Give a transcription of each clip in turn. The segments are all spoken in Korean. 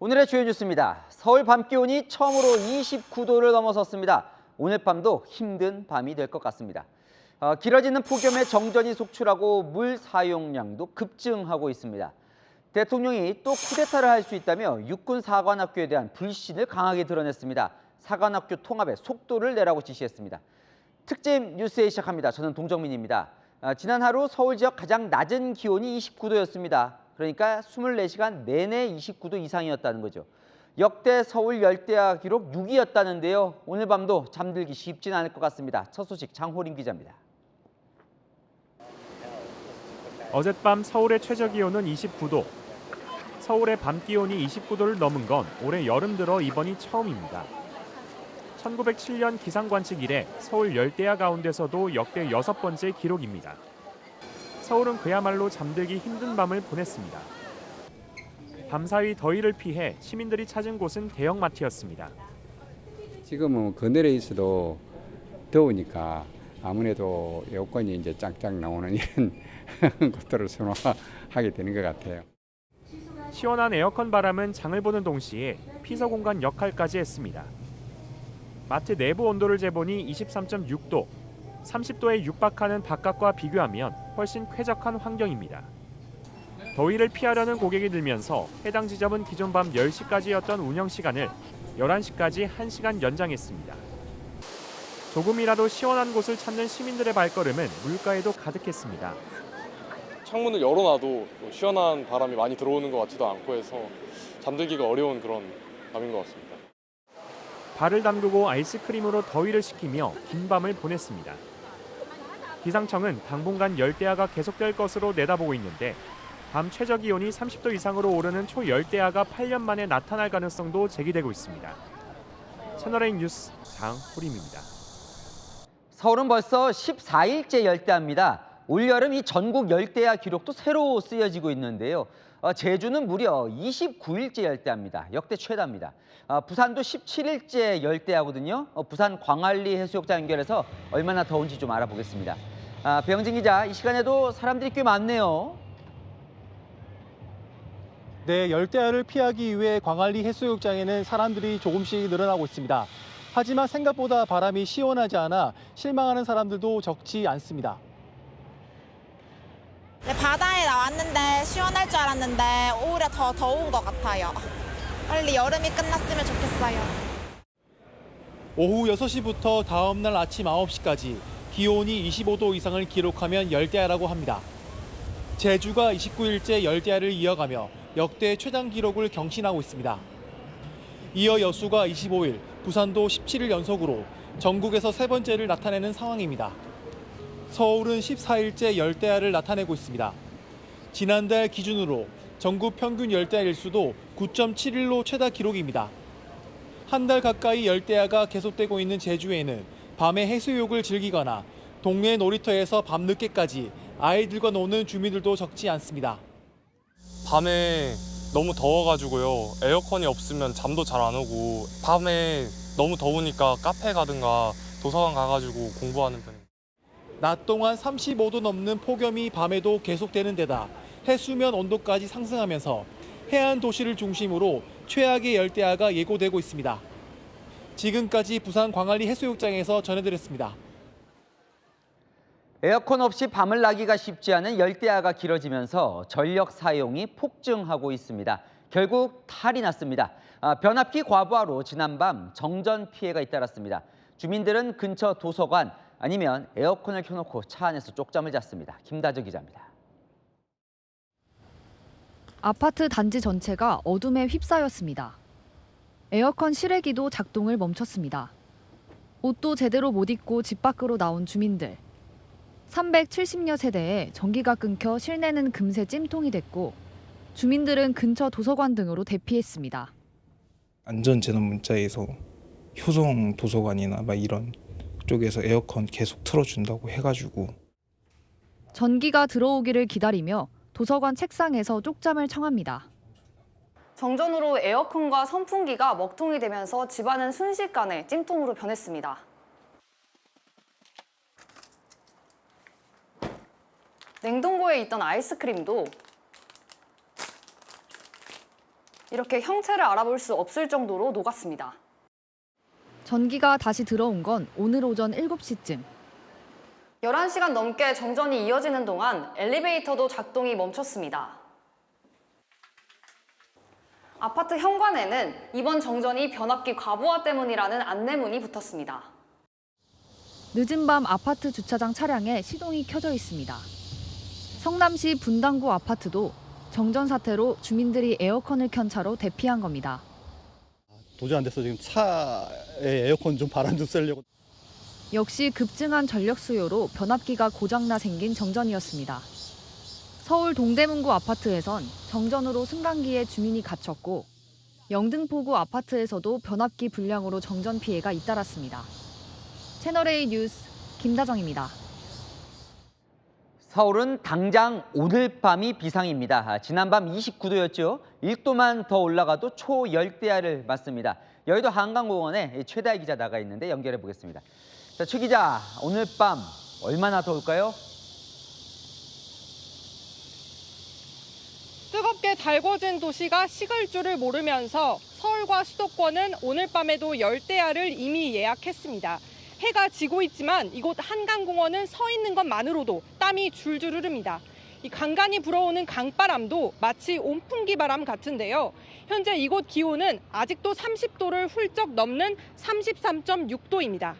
오늘의 주요 뉴스입니다. 서울 밤 기온이 처음으로 29도를 넘어섰습니다. 오늘 밤도 힘든 밤이 될 것 같습니다. 길어지는 폭염에 정전이 속출하고 물 사용량도 급증하고 있습니다. 대통령이 또 쿠데타를 할 수 있다며 육군 사관학교에 대한 불신을 강하게 드러냈습니다. 사관학교 통합에 속도를 내라고 지시했습니다. 특집 뉴스에 시작합니다. 저는 동정민입니다. 지난 하루 서울 지역 가장 낮은 기온이 29도였습니다. 그러니까 24시간 내내 29도 이상이었다는 거죠. 역대 서울 열대야 기록 6위였다는데요. 오늘 밤도 잠들기 쉽진 않을 것 같습니다. 첫 소식 장호림 기자입니다. 어젯밤 서울의 최저 기온은 29도. 서울의 밤 기온이 29도를 넘은 건 올해 여름 들어 이번이 처음입니다. 1907년 기상 관측 이래 서울 열대야 가운데서도 역대 6번째 기록입니다. 서울은 그야말로 잠들기 힘든 밤을 보냈습니다. 밤사이 더위를 피해 시민들이 찾은 곳은 대형마트였습니다. 지금은 그늘에 있어도 더우니까 아무래도 에어컨이 이제 짱짱 나오는 이런 것들을 선호하게 되는 것 같아요. 시원한 에어컨 바람은 장을 보는 동시에 피서 공간 역할까지 했습니다. 마트 내부 온도를 재보니 23.6도, 30도에 육박하는 바깥과 비교하면 훨씬 쾌적한 환경입니다. 더위를 피하려는 고객이 늘면서 해당 지점은 기존 밤 10시까지였던 운영 시간을 11시까지 1시간 연장했습니다. 조금이라도 시원한 곳을 찾는 시민들의 발걸음은 물가에도 가득했습니다. 창문을 열어놔도 시원한 바람이 많이 들어오는 것 같지도 않고 해서 잠들기가 어려운 그런 밤인 것 같습니다. 발을 담그고 아이스크림으로 더위를 식히며 긴 밤을 보냈습니다. 기상청은 당분간 열대야가 계속될 것으로 내다보고 있는데 밤 최저 기온이 30도 이상으로 오르는 초열대야가 8년 만에 나타날 가능성도 제기되고 있습니다. 채널A 뉴스 장호림입니다. 서울은 벌써 14일째 열대야입니다. 올여름 이 전국 열대야 기록도 새로 쓰여지고 있는데요. 제주는 무려 29일째 열대야입니다. 역대 최다입니다. 부산도 17일째 열대야거든요. 부산 광안리 해수욕장 연결해서 얼마나 더운지 좀 알아보겠습니다. 배영진 기자, 이 시간에도 사람들이 꽤 많네요. 네, 열대야를 피하기 위해 광안리 해수욕장에는 사람들이 조금씩 늘어나고 있습니다. 하지만 생각보다 바람이 시원하지 않아 실망하는 사람들도 적지 않습니다. 네, 바다에 나왔는데 시원할 줄 알았는데 오히려 더 더운 것 같아요. 빨리 여름이 끝났으면 좋겠어요. 오후 6시부터 다음 날 아침 9시까지 기온이 25도 이상을 기록하면 열대야라고 합니다. 제주가 29일째 열대야를 이어가며 역대 최장 기록을 경신하고 있습니다. 이어 여수가 25일, 부산도 17일 연속으로 전국에서 세 번째를 나타내는 상황입니다. 서울은 14일째 열대야를 나타내고 있습니다. 지난달 기준으로 전국 평균 열대야 일수도 9.7일로 최다 기록입니다. 한 달 가까이 열대야가 계속되고 있는 제주에는 밤에 해수욕을 즐기거나 동네 놀이터에서 밤늦게까지 아이들과 노는 주민들도 적지 않습니다. 밤에 너무 더워가지고요. 에어컨이 없으면 잠도 잘 안 오고 밤에 너무 더우니까 카페 가든가 도서관 가가지고 공부하는 편입니다. 낮 동안 35도 넘는 폭염이 밤에도 계속되는 데다 해수면 온도까지 상승하면서 해안 도시를 중심으로 최악의 열대야가 예고되고 있습니다. 지금까지 부산 광안리 해수욕장에서 전해드렸습니다. 에어컨 없이 밤을 나기가 쉽지 않은 열대야가 길어지면서 전력 사용이 폭증하고 있습니다. 결국 탈이 났습니다. 변압기 과부하로 지난밤 정전 피해가 잇따랐습니다. 주민들은 근처 도서관 아니면 에어컨을 켜놓고 차 안에서 쪽잠을 잤습니다. 김다정 기자입니다. 아파트 단지 전체가 어둠에 휩싸였습니다. 에어컨 실외기도 작동을 멈췄습니다. 옷도 제대로 못 입고 집 밖으로 나온 주민들. 370여 세대에 전기가 끊겨 실내는 금세 찜통이 됐고 주민들은 근처 도서관 등으로 대피했습니다. 안전재난 문자에서 효성 도서관이나 이런 쪽에서 에어컨 계속 틀어준다고 해가지고 전기가 들어오기를 기다리며 도서관 책상에서 쪽잠을 청합니다. 정전으로 에어컨과 선풍기가 먹통이 되면서 집안은 순식간에 찜통으로 변했습니다. 냉동고에 있던 아이스크림도 이렇게 형체를 알아볼 수 없을 정도로 녹았습니다. 전기가 다시 들어온 건 오늘 오전 7시쯤. 11시간 넘게 정전이 이어지는 동안 엘리베이터도 작동이 멈췄습니다. 아파트 현관에는 이번 정전이 변압기 과부하 때문이라는 안내문이 붙었습니다. 늦은 밤 아파트 주차장 차량에 시동이 켜져 있습니다. 성남시 분당구 아파트도 정전 사태로 주민들이 에어컨을 켠 차로 대피한 겁니다. 도저히 안 돼서 지금 차에 에어컨 좀 바람 좀 쐬려고. 역시 급증한 전력 수요로 변압기가 고장나 생긴 정전이었습니다. 서울 동대문구 아파트에선 정전으로 승강기에 주민이 갇혔고 영등포구 아파트에서도 변압기 불량으로 정전 피해가 잇따랐습니다. 채널A 뉴스 김다정입니다. 서울은 당장 오늘 밤이 비상입니다. 지난밤 29도였죠. 1도만 더 올라가도 초열대야를 맞습니다. 여의도 한강공원에 최다희 기자 나가 있는데 연결해 보겠습니다. 자, 최 기자, 오늘 밤 얼마나 더울까요? 뜨겁게 달궈진 도시가 식을 줄을 모르면서 서울과 수도권은 오늘 밤에도 열대야를 이미 예약했습니다. 해가 지고 있지만 이곳 한강공원은 서 있는 것만으로도 땀이 줄줄 흐릅니다. 이 간간히 불어오는 강바람도 마치 온풍기 바람 같은데요. 현재 이곳 기온은 아직도 30도를 훌쩍 넘는 33.6도입니다.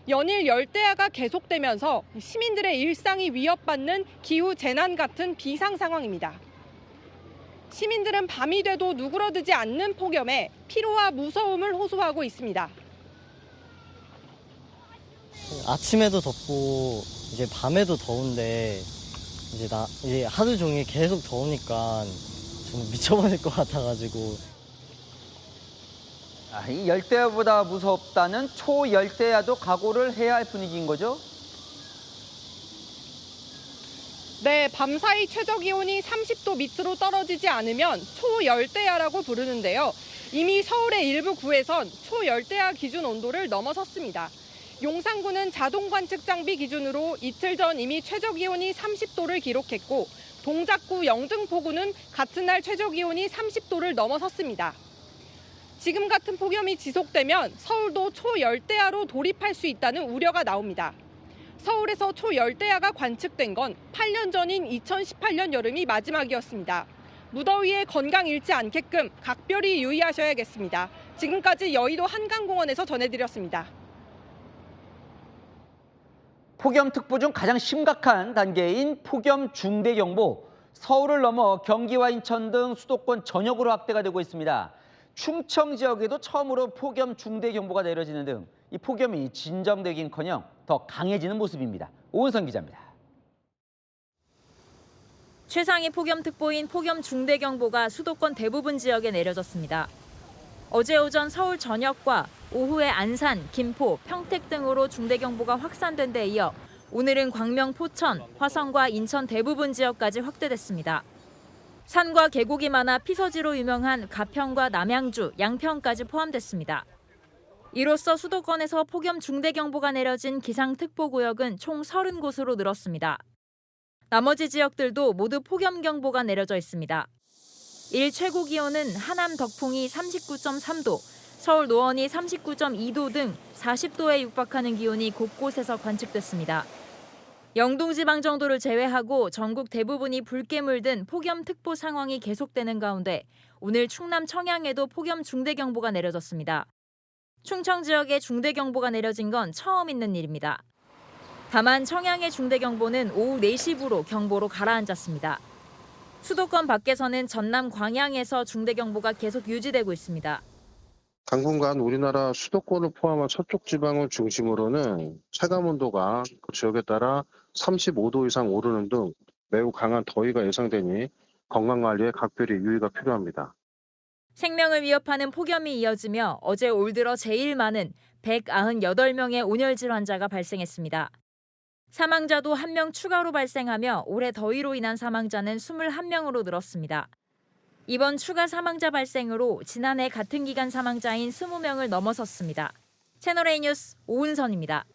연일 열대야가 계속되면서 시민들의 일상이 위협받는 기후 재난 같은 비상 상황입니다. 시민들은 밤이 돼도 누그러들지 않는 폭염에 피로와 무서움을 호소하고 있습니다. 아침에도 덥고 이제 밤에도 더운데 이제 하루 종일 계속 더우니까 좀 미쳐버릴 것 같아가지고. 이 열대야보다 무섭다는 초열대야도 각오를 해야 할 분위기인 거죠? 네, 밤사이 최저기온이 30도 밑으로 떨어지지 않으면 초열대야라고 부르는데요. 이미 서울의 일부 구에선 초열대야 기준 온도를 넘어섰습니다. 용산구는 자동 관측 장비 기준으로 이틀 전 이미 최저기온이 30도를 기록했고 동작구 영등포구는 같은 날 최저기온이 30도를 넘어섰습니다. 지금 같은 폭염이 지속되면 서울도 초열대야로 돌입할 수 있다는 우려가 나옵니다. 서울에서 초열대야가 관측된 건 8년 전인 2018년 여름이 마지막이었습니다. 무더위에 건강 잃지 않게끔 각별히 유의하셔야겠습니다. 지금까지 여의도 한강공원에서 전해드렸습니다. 폭염특보 중 가장 심각한 단계인 폭염 중대경보, 서울을 넘어 경기와 인천 등 수도권 전역으로 확대가 되고 있습니다. 충청 지역에도 처음으로 폭염 중대경보가 내려지는 등 이 폭염이 진정되긴커녕 더 강해지는 모습입니다. 오은선 기자입니다. 최상위 폭염특보인 폭염 중대경보가 수도권 대부분 지역에 내려졌습니다. 어제 오전 서울 전역과 오후에 안산, 김포, 평택 등으로 중대경보가 확산된 데 이어 오늘은 광명, 포천, 화성과 인천 대부분 지역까지 확대됐습니다. 산과 계곡이 많아 피서지로 유명한 가평과 남양주, 양평까지 포함됐습니다. 이로써 수도권에서 폭염 중대경보가 내려진 기상특보구역은 총 30곳으로 늘었습니다. 나머지 지역들도 모두 폭염경보가 내려져 있습니다. 일 최고 기온은 하남 덕풍이 39.3도, 서울 노원이 39.2도 등 40도에 육박하는 기온이 곳곳에서 관측됐습니다. 영동지방 정도를 제외하고 전국 대부분이 불개물 든 폭염특보 상황이 계속되는 가운데 오늘 충남 청양에도 폭염 중대경보가 내려졌습니다. 충청 지역에 중대경보가 내려진 건 처음 있는 일입니다. 다만 청양의 중대경보는 오후 4시부로 경보로 가라앉았습니다. 수도권 밖에서는 전남 광양에서 중대경보가 계속 유지되고 있습니다. 당분간 우리나라 수도권을 포함한 서쪽 지방을 중심으로는 체감온도가 그 지역에 따라 35도 이상 오르는 등 매우 강한 더위가 예상되니 건강관리에 각별히 유의가 필요합니다. 생명을 위협하는 폭염이 이어지며 어제 올 들어 제일 많은 198명의 온열질 환자가 발생했습니다. 사망자도 1명 추가로 발생하며 올해 더위로 인한 사망자는 21명으로 늘었습니다. 이번 추가 사망자 발생으로 지난해 같은 기간 사망자인 20명을 넘어섰습니다. 채널A 뉴스 오은선입니다.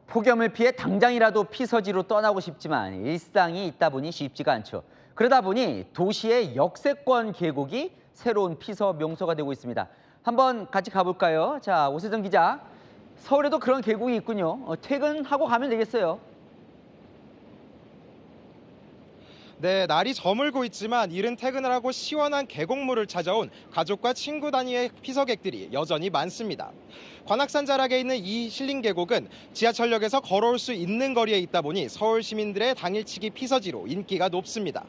폭염을 피해 당장이라도 피서지로 떠나고 싶지만 일상이 있다 보니 쉽지가 않죠. 그러다 보니 도시의 역세권 계곡이 새로운 피서 명소가 되고 있습니다. 한번 같이 가볼까요? 자, 오세정 기자. 서울에도 그런 계곡이 있군요. 퇴근하고 가면 되겠어요. 네, 날이 저물고 있지만 이른 퇴근을 하고 시원한 계곡물을 찾아온 가족과 친구 단위의 피서객들이 여전히 많습니다. 관악산 자락에 있는 이 힐링 계곡은 지하철역에서 걸어올 수 있는 거리에 있다 보니 서울 시민들의 당일치기 피서지로 인기가 높습니다.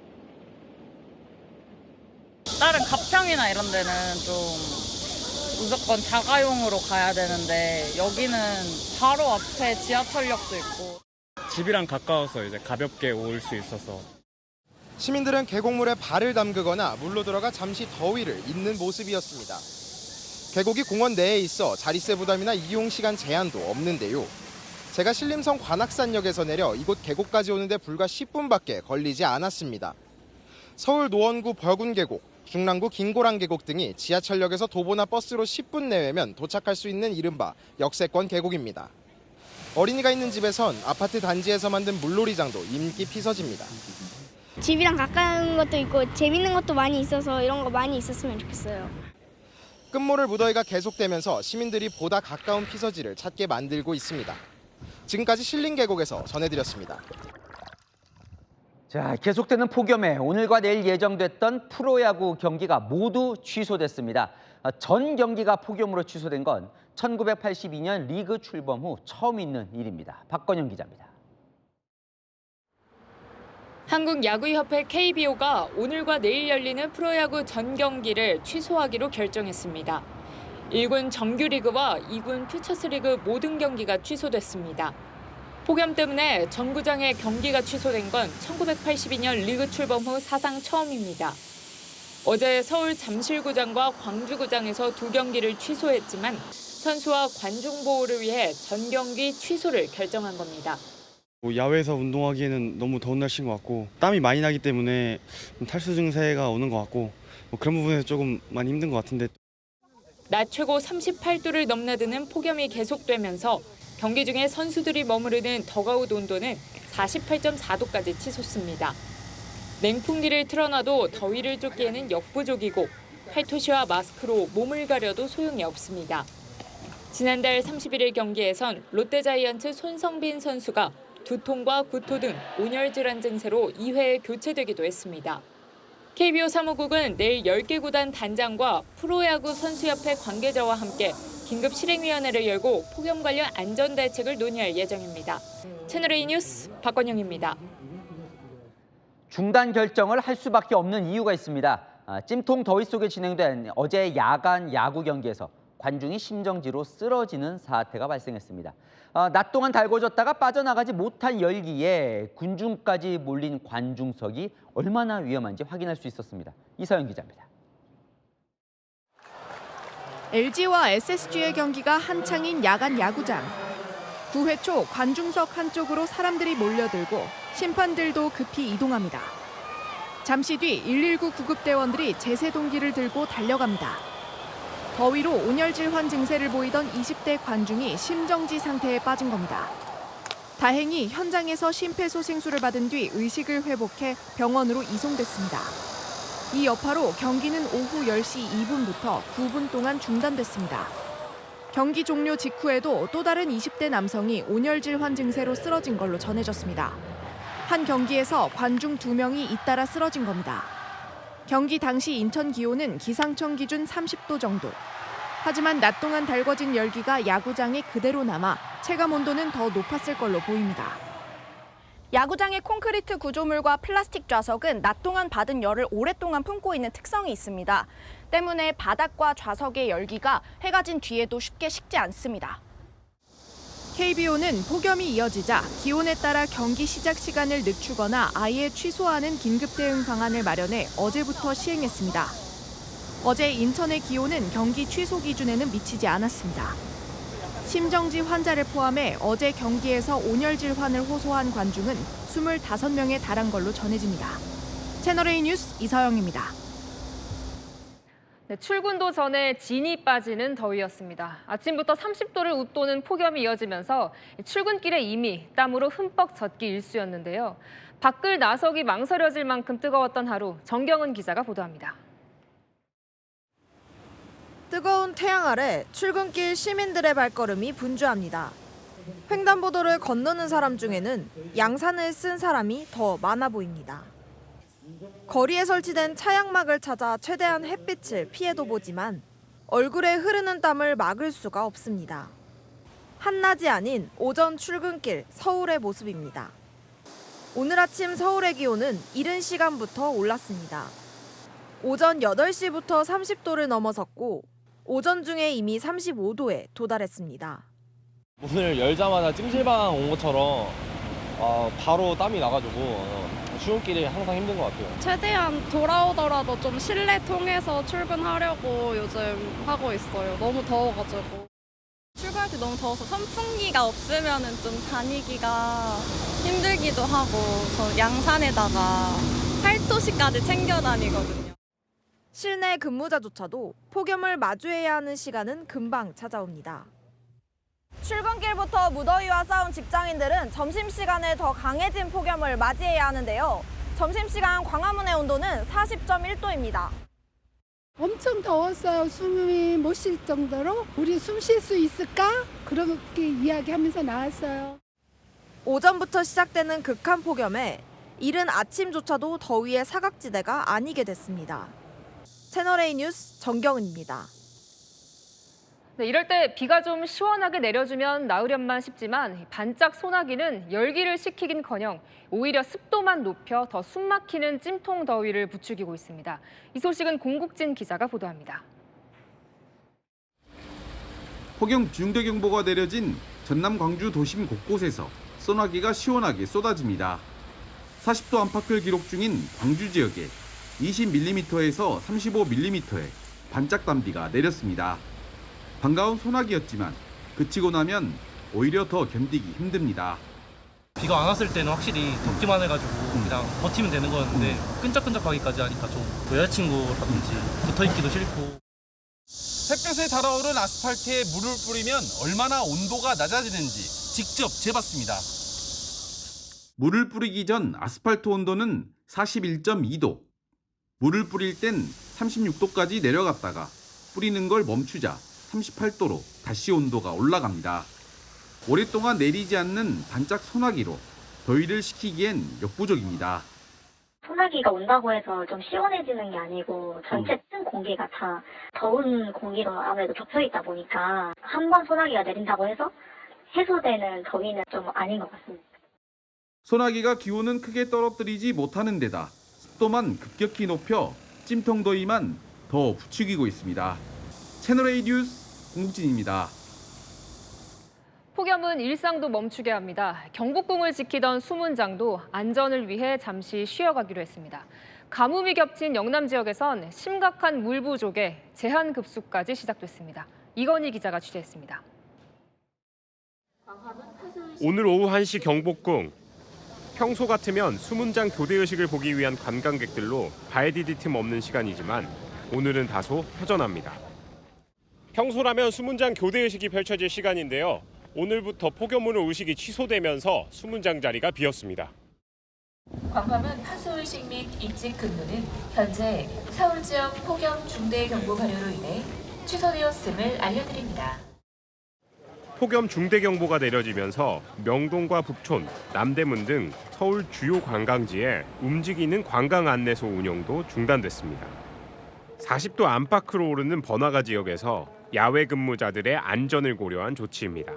다른 가평이나 이런 데는 좀 무조건 자가용으로 가야 되는데 여기는 바로 앞에 지하철역도 있고 집이랑 가까워서 이제 가볍게 올 수 있어서. 시민들은 계곡물에 발을 담그거나 물로 들어가 잠시 더위를 잊는 모습이었습니다. 계곡이 공원 내에 있어 자릿세 부담이나 이용 시간 제한도 없는데요. 제가 신림성 관악산역에서 내려 이곳 계곡까지 오는데 불과 10분밖에 걸리지 않았습니다. 서울 노원구 벌군계곡, 중랑구 긴고랑계곡 등이 지하철역에서 도보나 버스로 10분 내외면 도착할 수 있는 이른바 역세권 계곡입니다. 어린이가 있는 집에선 아파트 단지에서 만든 물놀이장도 인기 피서지입니다. 집이랑 가까운 것도 있고 재밌는 것도 많이 있어서 이런 거 많이 있었으면 좋겠어요. 끝모를 무더위가 계속되면서 시민들이 보다 가까운 피서지를 찾게 만들고 있습니다. 지금까지 신림계곡에서 전해드렸습니다. 자, 계속되는 폭염에 오늘과 내일 예정됐던 프로야구 경기가 모두 취소됐습니다. 전 경기가 폭염으로 취소된 건 1982년 리그 출범 후 처음 있는 일입니다. 박건영 기자입니다. 한국야구협회 KBO가 오늘과 내일 열리는 프로야구 전 경기를 취소하기로 결정했습니다. 1군 정규리그와 2군 퓨처스리그 모든 경기가 취소됐습니다. 폭염 때문에 전구장의 경기가 취소된 건 1982년 리그 출범 후 사상 처음입니다. 어제 서울 잠실구장과 광주구장에서 두 경기를 취소했지만 선수와 관중 보호를 위해 전 경기 취소를 결정한 겁니다. 야외에서 운동하기에는 너무 더운 날씨인 것 같고 땀이 많이 나기 때문에 탈수 증세가 오는 것 같고 그런 부분에서 조금 많이 힘든 것 같은데. 낮 최고 38도를 넘나드는 폭염이 계속되면서 경기 중에 선수들이 머무르는 더가웃 온도는 48.4도까지 치솟습니다. 냉풍기를 틀어놔도 더위를 쫓기에는 역부족이고 팔토시와 마스크로 몸을 가려도 소용이 없습니다. 지난달 31일 경기에선 롯데자이언츠 손성빈 선수가 두통과 구토 등 온열 질환 증세로 2회에 교체되기도 했습니다. KBO 사무국은 내일 10개 구단 단장과 프로야구 선수협회 관계자와 함께 긴급 실행위원회를 열고 폭염 관련 안전 대책을 논의할 예정입니다. 채널A 뉴스 박건영입니다. 중단 결정을 할 수밖에 없는 이유가 있습니다. 찜통 더위 속에 진행된 어제 야간 야구 경기에서 관중이 심정지로 쓰러지는 사태가 발생했습니다. 낮 동안 달궈졌다가 빠져나가지 못한 열기에 군중까지 몰린 관중석이 얼마나 위험한지 확인할 수 있었습니다. 이서영 기자입니다. LG와 SSG의 경기가 한창인 야간 야구장. 9회 초 관중석 한쪽으로 사람들이 몰려들고 심판들도 급히 이동합니다. 잠시 뒤 119 구급대원들이 제세동기를 들고 달려갑니다. 더위로 온열질환 증세를 보이던 20대 관중이 심정지 상태에 빠진 겁니다. 다행히 현장에서 심폐소생술을 받은 뒤 의식을 회복해 병원으로 이송됐습니다. 이 여파로 경기는 오후 10시 2분부터 9분 동안 중단됐습니다. 경기 종료 직후에도 또 다른 20대 남성이 온열질환 증세로 쓰러진 걸로 전해졌습니다. 한 경기에서 관중 2명이 잇따라 쓰러진 겁니다. 경기 당시 인천 기온은 기상청 기준 30도 정도. 하지만 낮 동안 달궈진 열기가 야구장에 그대로 남아 체감 온도는 더 높았을 걸로 보입니다. 야구장의 콘크리트 구조물과 플라스틱 좌석은 낮 동안 받은 열을 오랫동안 품고 있는 특성이 있습니다. 때문에 바닥과 좌석의 열기가 해가 진 뒤에도 쉽게 식지 않습니다. KBO는 폭염이 이어지자 기온에 따라 경기 시작 시간을 늦추거나 아예 취소하는 긴급 대응 방안을 마련해 어제부터 시행했습니다. 어제 인천의 기온은 경기 취소 기준에는 미치지 않았습니다. 심정지 환자를 포함해 어제 경기에서 온열질환을 호소한 관중은 25명에 달한 걸로 전해집니다. 채널A 뉴스 이서영입니다. 네, 출근도 전에 진이 빠지는 더위였습니다. 아침부터 30도를 웃도는 폭염이 이어지면서 출근길에 이미 땀으로 흠뻑 젖기 일쑤였는데요. 밖을 나서기 망설여질 만큼 뜨거웠던 하루, 정경은 기자가 보도합니다. 뜨거운 태양 아래 출근길 시민들의 발걸음이 분주합니다. 횡단보도를 건너는 사람 중에는 양산을 쓴 사람이 더 많아 보입니다. 거리에 설치된 차양막을 찾아 최대한 햇빛을 피해도 보지만 얼굴에 흐르는 땀을 막을 수가 없습니다. 한낮이 아닌 오전 출근길 서울의 모습입니다. 오늘 아침 서울의 기온은 이른 시간부터 올랐습니다. 오전 8시부터 30도를 넘어섰고 오전 중에 이미 35도에 도달했습니다. 문을 열자마자 찜질방 온 것처럼 바로 땀이 나가지고 출근길이 항상 힘든 것 같아요. 최대한 돌아오더라도 좀 실내 통해서 출근하려고 요즘 하고 있어요. 너무 더워가지고. 출근할 때 너무 더워서 선풍기가 없으면 좀 다니기가 힘들기도 하고 저 양산에다가 팔토시까지 챙겨 다니거든요. 실내 근무자조차도 폭염을 마주해야 하는 시간은 금방 찾아옵니다. 출근길부터 무더위와 싸운 직장인들은 점심시간에 더 강해진 폭염을 맞이해야 하는데요. 점심시간 광화문의 온도는 40.1도입니다. 엄청 더웠어요. 숨이 못 쉴 정도로. 우리 숨 쉴 수 있을까? 그렇게 이야기하면서 나왔어요. 오전부터 시작되는 극한 폭염에 이른 아침조차도 더위의 사각지대가 아니게 됐습니다. 채널A 뉴스 정경은입니다. 네, 이럴 때 비가 좀 시원하게 내려주면 나으련만 싶지만 반짝 소나기는 열기를 식히긴커녕 오히려 습도만 높여 더 숨막히는 찜통 더위를 부추기고 있습니다. 이 소식은 공국진 기자가 보도합니다. 폭염 중대경보가 내려진 전남 광주 도심 곳곳에서 소나기가 시원하게 쏟아집니다. 40도 안팎을 기록 중인 광주 지역에 20mm에서 35mm의 반짝 단비가 내렸습니다. 반가운 소나기였지만 그치고 나면 오히려 더 견디기 힘듭니다. 비가 안 왔을 때는 확실히 덥기만 해가지고 그냥 버티면 되는 거였는데 끈적끈적하기까지 하니까 좀 여자친구라든지 붙어있기도 싫고. 햇볕에 달아오른 아스팔트에 물을 뿌리면 얼마나 온도가 낮아지는지 직접 재봤습니다. 물을 뿌리기 전 아스팔트 온도는 41.2도. 물을 뿌릴 땐 36도까지 내려갔다가 뿌리는 걸 멈추자 38도로 다시 온도가 올라갑니다. 오랫동안 내리지 않는 반짝 소나기로 더위를 식히기엔 역부족입니다. 소나기가 온다고 해서 좀 시원해지는 게 아니고 전체 뜬 공기가 다 더운 공기로 아무래도 겹쳐 있다 보니까 한 번 소나기가 내린다고 해서 해소되는 더위는 좀 아닌 것 같습니다. 소나기가 기온은 크게 떨어뜨리지 못하는 데다 습도만 급격히 높여 찜통 더위만 더 부추기고 있습니다. 채널A 뉴스 공국진입니다. 폭염은 일상도 멈추게 합니다. 경복궁을 지키던 수문장도 안전을 위해 잠시 쉬어가기로 했습니다. 가뭄이 겹친 영남 지역에선 심각한 물 부족에 제한 급수까지 시작됐습니다. 이건희 기자가 취재했습니다. 오늘 오후 1시 경복궁. 평소 같으면 수문장 교대의식을 보기 위한 관광객들로 발 디딜 틈 없는 시간이지만 오늘은 다소 허전합니다. 평소라면 수문장 교대의식이 펼쳐질 시간인데요. 오늘부터 폭염으로 의식이 취소되면서 수문장 자리가 비었습니다. 광화문 파수의식 및 입직 근무는 현재 서울 지역 폭염 중대경보 발효로 인해 취소되었음을 알려드립니다. 폭염 중대경보가 내려지면서 명동과 북촌, 남대문 등 서울 주요 관광지에 움직이는 관광 안내소 운영도 중단됐습니다. 40도 안팎으로 오르는 번화가 지역에서 야외 근무자들의 안전을 고려한 조치입니다.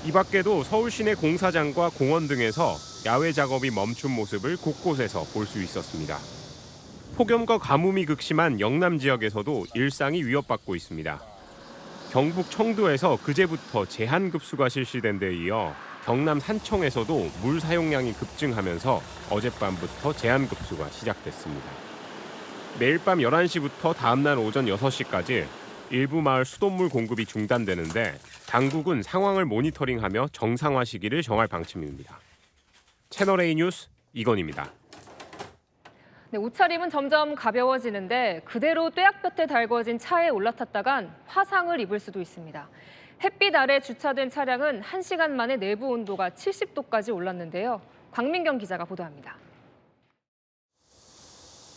이 밖에도 서울 시내 공사장과 공원 등에서 야외 작업이 멈춘 모습을 곳곳에서 볼 수 있었습니다. 폭염과 가뭄이 극심한 영남 지역에서도 일상이 위협받고 있습니다. 경북 청도에서 그제부터 제한급수가 실시된 데 이어 경남 산청에서도 물 사용량이 급증하면서 어젯밤부터 제한급수가 시작됐습니다. 매일 밤 11시부터 다음날 오전 6시까지 일부 마을 수돗물 공급이 중단되는데 당국은 상황을 모니터링하며 정상화 시기를 정할 방침입니다. 채널A 뉴스 이건희입니다. 네, 옷차림은 점점 가벼워지는데 그대로 뙤약볕에 달궈진 차에 올라탔다간 화상을 입을 수도 있습니다. 햇빛 아래 주차된 차량은 1시간 만에 내부 온도가 70도까지 올랐는데요. 광민경 기자가 보도합니다.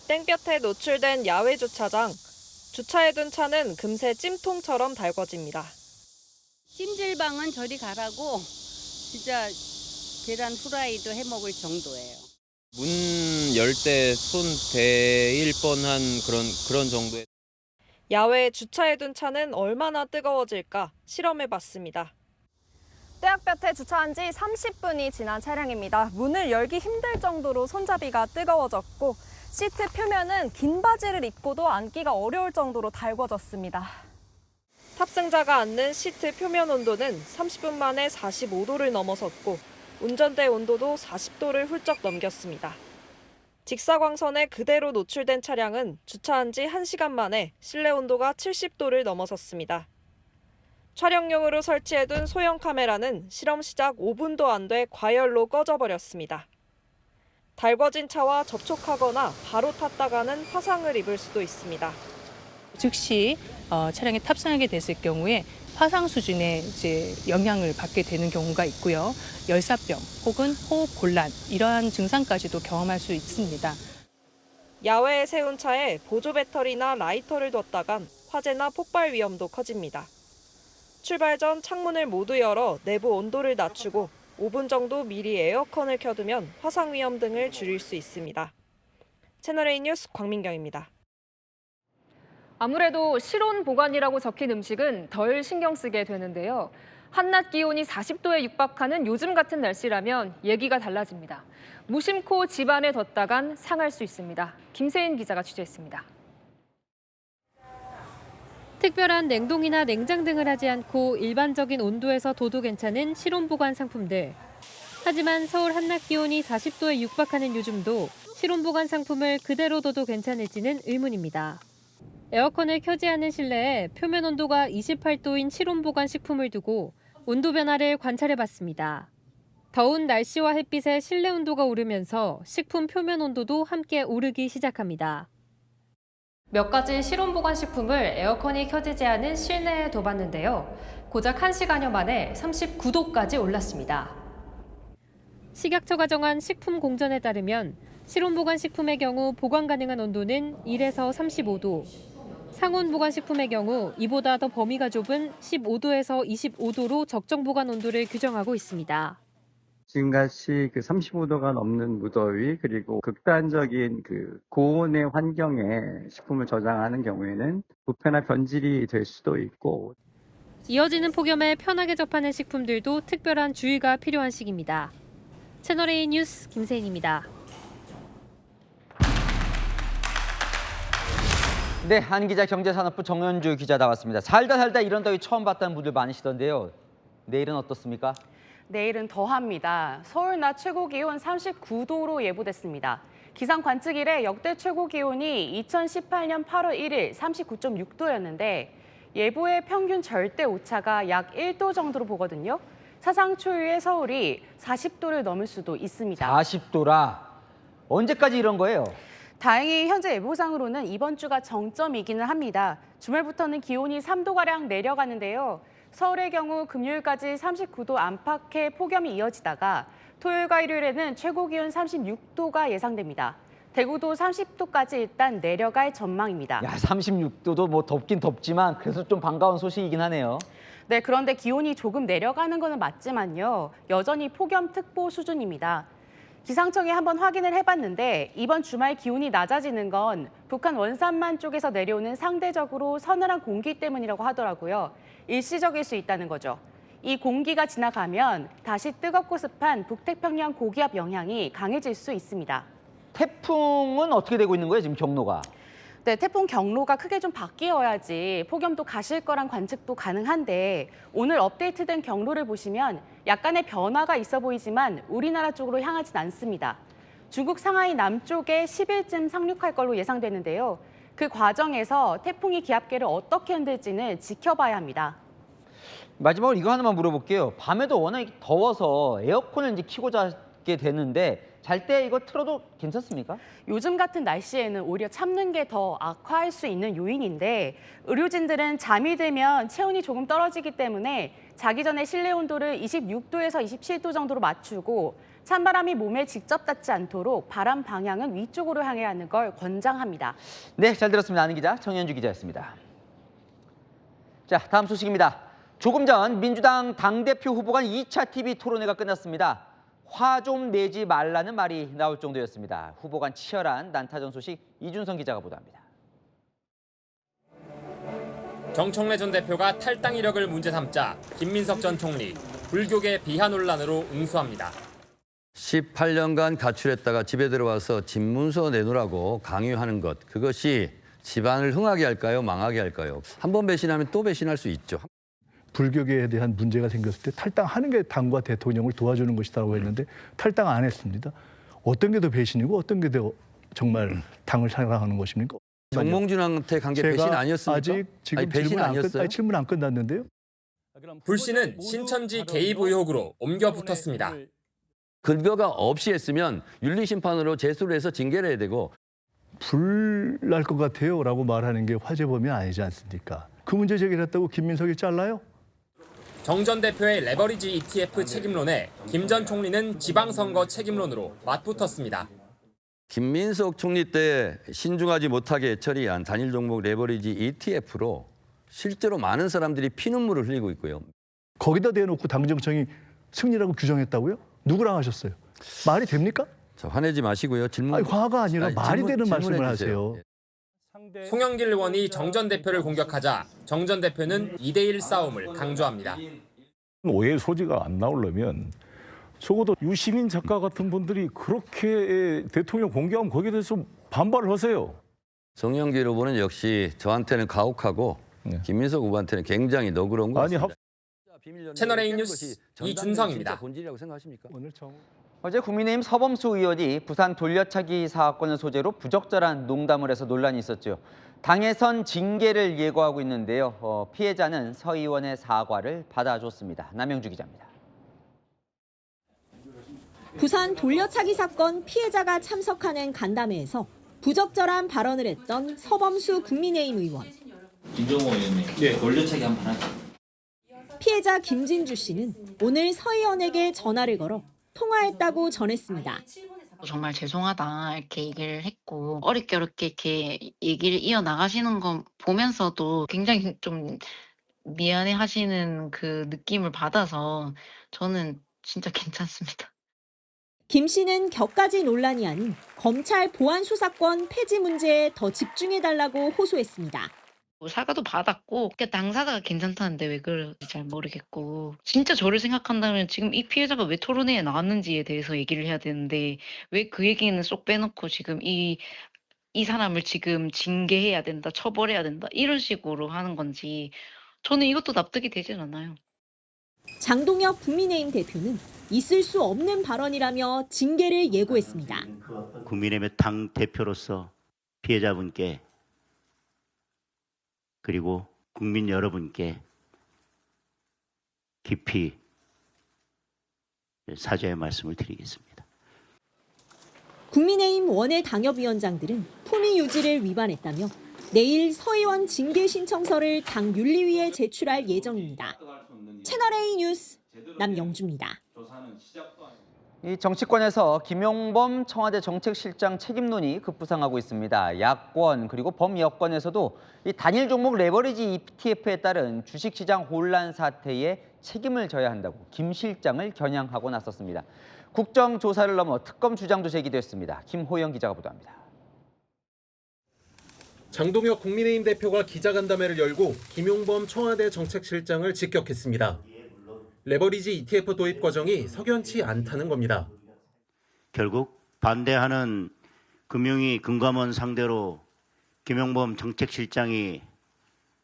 땡볕에 노출된 야외 주차장. 주차해둔 차는 금세 찜통처럼 달궈집니다. 찜질방은 저리 가라고 진짜 계란 후라이도 해 먹을 정도예요. 문 열 때 손 대일 뻔한 그런 정도의. 야외에 주차해둔 차는 얼마나 뜨거워질까 실험해봤습니다. 떼약볕에 주차한 지 30분이 지난 차량입니다. 문을 열기 힘들 정도로 손잡이가 뜨거워졌고 시트 표면은 긴 바지를 입고도 앉기가 어려울 정도로 달궈졌습니다. 탑승자가 앉는 시트 표면 온도는 30분 만에 45도를 넘어섰고 운전대 온도도 40도를 훌쩍 넘겼습니다. 직사광선에 그대로 노출된 차량은 주차한 지 1시간 만에 실내 온도가 70도를 넘어섰습니다. 촬영용으로 설치해둔 소형 카메라는 실험 시작 5분도 안 돼 과열로 꺼져버렸습니다. 달궈진 차와 접촉하거나 바로 탔다가는 화상을 입을 수도 있습니다. 즉시 차량에 탑승하게 됐을 경우에 화상 수준의 영향을 받게 되는 경우가 있고요. 열사병 혹은 호흡 곤란 이러한 증상까지도 경험할 수 있습니다. 야외에 세운 차에 보조 배터리나 라이터를 뒀다간 화재나 폭발 위험도 커집니다. 출발 전 창문을 모두 열어 내부 온도를 낮추고 5분 정도 미리 에어컨을 켜두면 화상 위험 등을 줄일 수 있습니다. 채널A 뉴스 광민경입니다. 아무래도 실온 보관이라고 적힌 음식은 덜 신경 쓰게 되는데요. 한낮 기온이 40도에 육박하는 요즘 같은 날씨라면 얘기가 달라집니다. 무심코 집안에 뒀다간 상할 수 있습니다. 김세인 기자가 취재했습니다. 특별한 냉동이나 냉장 등을 하지 않고 일반적인 온도에서 둬도 괜찮은 실온 보관 상품들. 하지만 서울 한낮 기온이 40도에 육박하는 요즘도 실온 보관 상품을 그대로 둬도 괜찮을지는 의문입니다. 에어컨을 켜지 않은 실내에 표면 온도가 28도인 실온 보관 식품을 두고 온도 변화를 관찰해봤습니다. 더운 날씨와 햇빛에 실내 온도가 오르면서 식품 표면 온도도 함께 오르기 시작합니다. 몇 가지 실온 보관 식품을 에어컨이 켜지지 않은 실내에 둬봤는데요. 고작 1시간여 만에 39도까지 올랐습니다. 식약처가 정한 식품 공전에 따르면 실온 보관 식품의 경우 보관 가능한 온도는 1에서 35도, 상온 보관 식품의 경우 이보다 더 범위가 좁은 15도에서 25도로 적정 보관 온도를 규정하고 있습니다. 지금같이 35도가 넘는 무더위 그리고 극단적인 고온의 환경에 식품을 저장하는 경우에는 부패나 변질이 될 수도 있고 이어지는 폭염에 편하게 접하는 식품들도 특별한 주의가 필요한 시기입니다. 채널A 뉴스 김세인입니다. 네, 한기자 경제산업부 정연주 기자 나왔습니다. 살다 이런 더위 처음 봤다는 분들 많으시던데요. 내일은 어떻습니까? 내일은 더합니다. 서울 낮 최고 기온 39도로 예보됐습니다. 기상 관측 이래 역대 최고 기온이 2018년 8월 1일 39.6도였는데 예보의 평균 절대 오차가 약 1도 정도로 보거든요. 사상 초유의 서울이 40도를 넘을 수도 있습니다. 40도라. 언제까지 이런 거예요? 다행히 현재 예보상으로는 이번 주가 정점이기는 합니다. 주말부터는 기온이 3도가량 내려가는데요. 서울의 경우 금요일까지 39도 안팎의 폭염이 이어지다가 토요일과 일요일에는 최고 기온 36도가 예상됩니다. 대구도 30도까지 일단 내려갈 전망입니다. 야, 36도도 뭐 덥긴 덥지만 그래서 좀 반가운 소식이긴 하네요. 네, 그런데 기온이 조금 내려가는 거는 맞지만요. 여전히 폭염특보 수준입니다. 기상청이 한번 확인을 해봤는데 이번 주말 기온이 낮아지는 건 북한 원산만 쪽에서 내려오는 상대적으로 서늘한 공기 때문이라고 하더라고요. 일시적일 수 있다는 거죠. 이 공기가 지나가면 다시 뜨겁고 습한 북태평양 고기압 영향이 강해질 수 있습니다. 태풍은 어떻게 되고 있는 거예요, 지금 경로가? 네, 태풍 경로가 크게 좀 바뀌어야지 폭염도 가실 거란 관측도 가능한데 오늘 업데이트된 경로를 보시면 약간의 변화가 있어 보이지만 우리나라 쪽으로 향하진 않습니다. 중국 상하이 남쪽에 10일쯤 상륙할 걸로 예상되는데요. 그 과정에서 태풍이 기압계를 어떻게 흔들지는 지켜봐야 합니다. 마지막으로 이거 하나만 물어볼게요. 밤에도 워낙 더워서 에어컨을 이제 켜고 자게 되는데 잘 때 이거 틀어도 괜찮습니까? 요즘 같은 날씨에는 오히려 참는 게 더 악화할 수 있는 요인인데 의료진들은 잠이 들면 체온이 조금 떨어지기 때문에 자기 전에 실내 온도를 26도에서 27도 정도로 맞추고 찬바람이 몸에 직접 닿지 않도록 바람 방향은 위쪽으로 향해야 하는 걸 권장합니다. 네, 잘 들었습니다. 아는 기자 정현주 기자였습니다. 자, 다음 소식입니다. 조금 전 민주당 당대표 후보 간 2차 TV 토론회가 끝났습니다. 화 좀 내지 말라는 말이 나올 정도였습니다. 후보 간 치열한 난타전 소식 이준성 기자가 보도합니다. 정청래 전 대표가 탈당 이력을 문제 삼자 김민석 전 총리 불교계 비하 논란으로 응수합니다. 18년간 가출했다가 집에 들어와서 집문서 내놓으라고 강요하는 것, 그것이 집안을 흥하게 할까요? 망하게 할까요? 한 번 배신하면 또 배신할 수 있죠. 불교계에 대한 문제가 생겼을 때 탈당하는 게 당과 대통령을 도와주는 것이라고 했는데 탈당 안 했습니다. 어떤 게 더 배신이고 어떤 게 더 정말 당을 사랑하는 것입니까? 정몽준한테 간 게 배신 아니었습니까? 아직 지금 배신 아니었어요? 질문 안 끝났는데요. 불 씨는 신천지 개입 의혹으로 옮겨 붙었습니다. 급여가 없이 했으면 윤리심판으로 제소를 해서 징계를 해야 되고 불 날 것 같아요 라고 말하는 게 화재범위 아니지 않습니까? 그 문제 제기를 했다고 김민석이 잘라요? 정 전 대표의 레버리지 ETF 책임론에 김 전 총리는 지방선거 책임론으로 맞붙었습니다. 김민석 총리 때 신중하지 못하게 처리한 단일 종목 레버리지 ETF로 실제로 많은 사람들이 피눈물을 흘리고 있고요. 거기다 대놓고 당정청이 승리라고 규정했다고요? 누구랑 하셨어요? 말이 됩니까? 자, 화내지 마시고요. 질문. 아니, 화가 아니라 말이 되는 말씀을 하세요. 송영길 의원이 정 전 대표를 공격하자 정 전 대표는 2대1 싸움을 강조합니다. 오해의 소지가 안 나오려면 적어도 유시민 작가 같은 분들이 그렇게 대통령 공개하면 거기에 대해서 반발을 하세요. 송영길 후보는 역시 저한테는 가혹하고 김민석 후보한테는 굉장히 너그러운 것 같습니다. 채널A 뉴스 이준성입니다. 본질이라고 생각하십니까? 어제 국민의힘 서범수 의원이 부산 돌려차기 사건을 소재로 부적절한 농담을 해서 논란이 있었죠. 당에선 징계를 예고하고 있는데요. 피해자는 서 의원의 사과를 받아줬습니다. 남영주 기자입니다. 부산 돌려차기 사건 피해자가 참석하는 간담회에서 부적절한 발언을 했던 서범수 국민의힘 의원. 김정호 의원님, 돌려차기 한번 하죠. 피해자 김진주 씨는 오늘 서 의원에게 전화를 걸어 통화했다고 전했습니다. 정말 죄송하다 이렇게 얘기를 했고 어렵게 이렇게 얘기를 이어나가시는 거 보면서도 굉장히 좀 미안해 하시는 그 느낌을 받아서 저는 진짜 괜찮습니다. 김 씨는 격가지 논란이 아닌 검찰 보안 수사권 폐지 문제에 더 집중해달라고 호소했습니다. 사과도 받았고 당사자가 괜찮다는데 왜 그런지 잘 모르겠고 진짜 저를 생각한다면 지금 이 피해자가 왜 토론회에 나왔는지에 대해서 얘기를 해야 되는데 왜 그 얘기는 쏙 빼놓고 지금 이 사람을 지금 징계해야 된다, 처벌해야 된다 이런 식으로 하는 건지 저는 이것도 납득이 되질 않아요. 장동혁 국민의힘 대표는 있을 수 없는 발언이라며 징계를 예고했습니다. 국민의힘의 당 대표로서 피해자분께 그리고 국민 여러분께 깊이 사죄의 말씀을 드리겠습니다. 국민의힘 원외 당협위원장들은 품위 유지를 위반했다며 내일 서 의원 징계 신청서를 당 윤리위에 제출할 예정입니다. 채널A 뉴스 남영주입니다. 이 정치권에서 김용범 청와대 정책실장 책임론이 급부상하고 있습니다. 야권 그리고 범여권에서도 이 단일 종목 레버리지 ETF에 따른 주식시장 혼란 사태에 책임을 져야 한다고 김 실장을 겨냥하고 나섰습니다. 국정조사를 넘어 특검 주장도 제기됐습니다. 김호영 기자가 보도합니다. 장동혁 국민의힘 대표가 기자간담회를 열고 김용범 청와대 정책실장을 직격했습니다. 레버리지 ETF 도입 과정이 석연치 않다는 겁니다. 결국 반대하는 금융위 금감원 상대로 김용범 정책실장이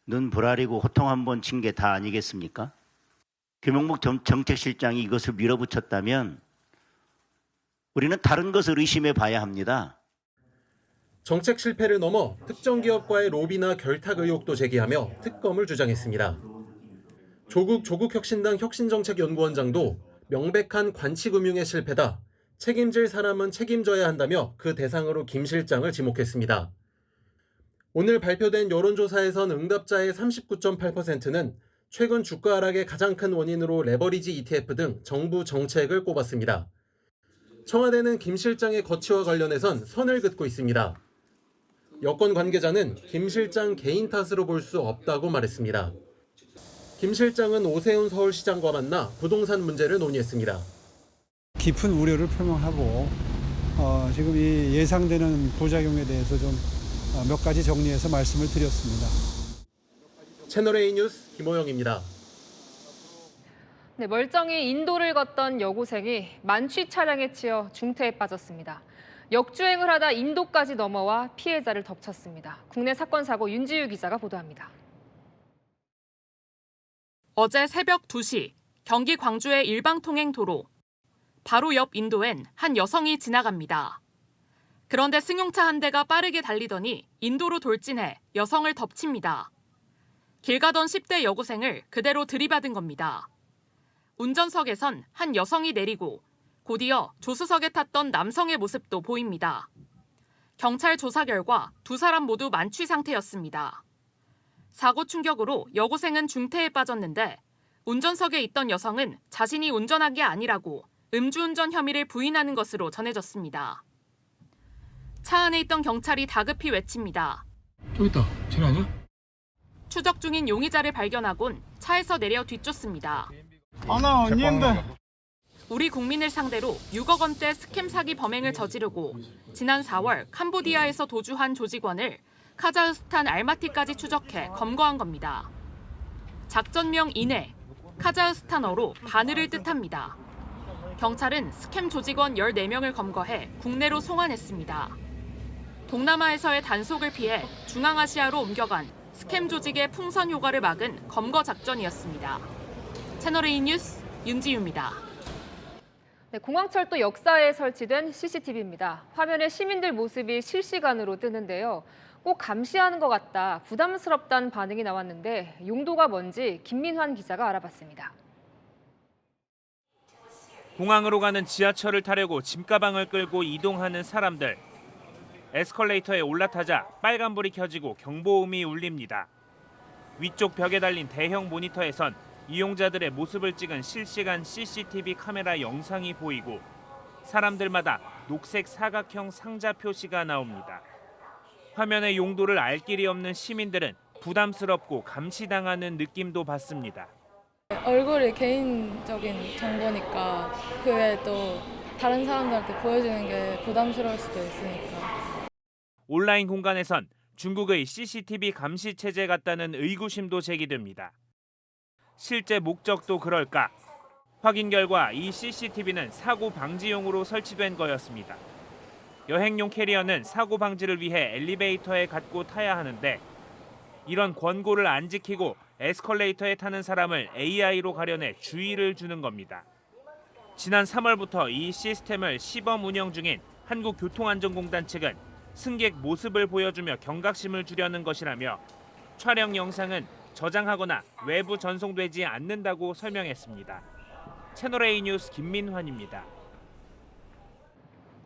눈 부라리고 호통 한번 친 게 다 아니겠습니까? 김용범 정책실장이 이것을 밀어붙였다면 우리는 다른 것을 의심해 봐야 합니다. 정책 실패를 넘어 특정 기업과의 로비나 결탁 의혹도 제기하며 특검을 주장했습니다. 조국 혁신당 혁신정책연구원장도 명백한 관치금융의 실패다. 책임질 사람은 책임져야 한다며 그 대상으로 김 실장을 지목했습니다. 오늘 발표된 여론조사에선 응답자의 39.8%는 최근 주가 하락의 가장 큰 원인으로 레버리지 ETF 등 정부 정책을 꼽았습니다. 청와대는 김 실장의 거취와 관련해선 선을 긋고 있습니다. 여권 관계자는 김 실장 개인 탓으로 볼 수 없다고 말했습니다. 김 실장은 오세훈 서울시장과 만나 부동산 문제를 논의했습니다. 깊은 우려를 표명하고 지금 이 예상되는 부작용에 대해서 좀 몇 가지 정리해서 말씀을 드렸습니다. 채널A 뉴스 김호영입니다. 네, 멀쩡히 인도를 걷던 여고생이 만취 차량에 치여 중태에 빠졌습니다. 역주행을 하다 인도까지 넘어와 피해자를 덮쳤습니다. 국내 사건 사고 윤지유 기자가 보도합니다. 어제 새벽 2시 경기 광주의 일방통행 도로. 바로 옆 인도엔 한 여성이 지나갑니다. 그런데 승용차 한 대가 빠르게 달리더니 인도로 돌진해 여성을 덮칩니다. 길 가던 10대 여고생을 그대로 들이받은 겁니다. 운전석에선 한 여성이 내리고 곧이어 조수석에 탔던 남성의 모습도 보입니다. 경찰 조사 결과 두 사람 모두 만취 상태였습니다. 사고 충격으로 여고생은 중태에 빠졌는데 운전석에 있던 여성은 자신이 운전한 게 아니라고 음주운전 혐의를 부인하는 것으로 전해졌습니다. 차 안에 있던 경찰이 다급히 외칩니다. 저기 있다. 쟤네 아니야? 추적 중인 용의자를 발견하곤 차에서 내려 뒤쫓습니다. 나 언니인데. 우리 국민을 상대로 6억 원대 스캠 사기 범행을 저지르고 지난 4월 캄보디아에서 도주한 조직원을 카자흐스탄 알마티까지 추적해 검거한 겁니다. 작전명 이내, 카자흐스탄어로 바늘을 뜻합니다. 경찰은 스캠 조직원 14명을 검거해 국내로 송환했습니다. 동남아에서의 단속을 피해 중앙아시아로 옮겨간 스캠 조직의 풍선 효과를 막은 검거 작전이었습니다. 채널A 뉴스 윤지유입니다. 네, 공항철도 역사에 설치된 CCTV입니다. 화면에 시민들 모습이 실시간으로 뜨는데요. 꼭 감시하는 것 같다, 부담스럽다는 반응이 나왔는데 용도가 뭔지 김민환 기자가 알아봤습니다. 공항으로 가는 지하철을 타려고 짐가방을 끌고 이동하는 사람들. 에스컬레이터에 올라타자 빨간불이 켜지고 경보음이 울립니다. 위쪽 벽에 달린 대형 모니터에선 이용자들의 모습을 찍은 실시간 CCTV 카메라 영상이 보이고 사람들마다 녹색 사각형 상자 표시가 나옵니다. 화면의 용도를 알 길이 없는 시민들은 부담스럽고 감시당하는 느낌도 받습니다. 얼굴이 개인적인 정보니까 그게 또 다른 사람들한테 보여주는 게 부담스러울 수도 있으니까. 온라인 공간에선 중국의 CCTV 감시 체제 같다는 의구심도 제기됩니다. 실제 목적도 그럴까? 확인 결과 이 CCTV는 사고 방지용으로 설치된 거였습니다. 여행용 캐리어는 사고 방지를 위해 엘리베이터에 갖고 타야 하는데 이런 권고를 안 지키고 에스컬레이터에 타는 사람을 AI로 가려내 주의를 주는 겁니다. 지난 3월부터 이 시스템을 시범 운영 중인 한국교통안전공단 측은 승객 모습을 보여주며 경각심을 주려는 것이라며 촬영 영상은 저장하거나 외부 전송되지 않는다고 설명했습니다. 채널A 뉴스 김민환입니다.